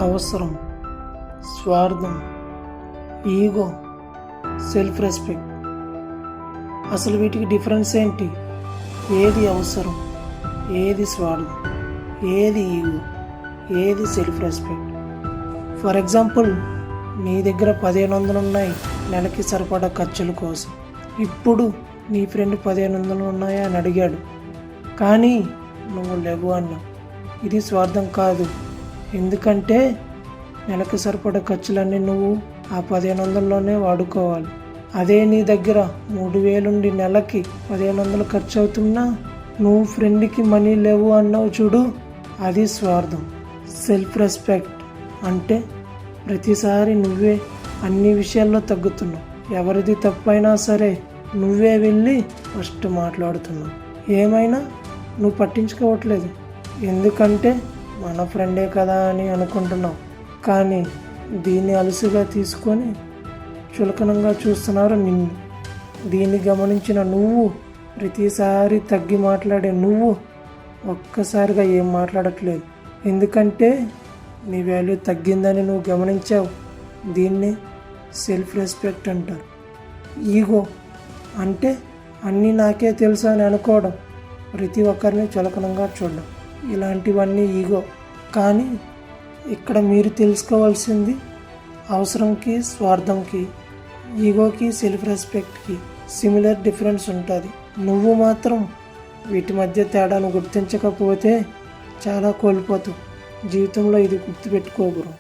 అవసరం, స్వార్థం, ego, self respect. అసలు వీటికి డిఫరెన్స్ ఏంటి? ఏది అవసరం, ఏది స్వార్థం, ఏది ఈగో, ఏది సెల్ఫ్ రెస్పెక్ట్? ఫర్ ఎగ్జాంపుల్, నీ దగ్గర 1500 ఉన్నాయి నెలకి సరిపడా ఖర్చుల కోసం. ఇప్పుడు నీ ఫ్రెండ్ 1500 ఉన్నాయా అని అడిగాడు, కానీ నువ్వు లేవు అన్నావు. ఇది స్వార్థం కాదు, ఎందుకంటే నెలకు సరిపడా ఖర్చులన్నీ నువ్వు ఆ 1500లోనే వాడుకోవాలి. అదే నీ దగ్గర 3000 ఉండి నెలకి 1500 ఖర్చు అవుతున్నా నువ్వు ఫ్రెండ్కి మనీ లేవు అన్నావు చూడు, అది స్వార్థం. సెల్ఫ్ రెస్పెక్ట్ అంటే ప్రతిసారి నువ్వే అన్ని విషయాల్లో తగ్గుతున్నావు. ఎవరిది తప్పైనా సరే నువ్వే వెళ్ళి ఫస్ట్ మాట్లాడుతున్నావు. ఏమైనా నువ్వు పట్టించుకోవట్లేదు, ఎందుకంటే మన ఫ్రెండే కదా అని అనుకుంటున్నావు. కానీ దీన్ని అలుసుగా తీసుకొని చులకనంగా చూస్తున్నారు నిన్ను. దీన్ని గమనించిన నువ్వు, ప్రతిసారి తగ్గి మాట్లాడే నువ్వు ఒక్కసారిగా ఏం మాట్లాడట్లేదు, ఎందుకంటే నీ వాల్యూ తగ్గిందని నువ్వు గమనించావు. దీన్ని సెల్ఫ్ రెస్పెక్ట్ అంటారు. ఈగో అంటే అన్నీ నాకే తెలుసు అని అనుకోవడం, ప్రతి ఒక్కరిని చులకనంగా చూడడం, ఇలాంటివన్నీ ఈగో. కానీ ఇక్కడ మీరు తెలుసుకోవాల్సింది అవసరంకి, స్వార్థంకి, ఈగోకి, సెల్ఫ్ రెస్పెక్ట్కి సిమిలర్ డిఫరెన్స్ ఉంటుంది. నువ్వు మాత్రం వీటి మధ్య తేడాను గుర్తించకపోతే చాలా కోల్పోతావు. జీవితంలో ఇది గుర్తుపెట్టుకోగురు.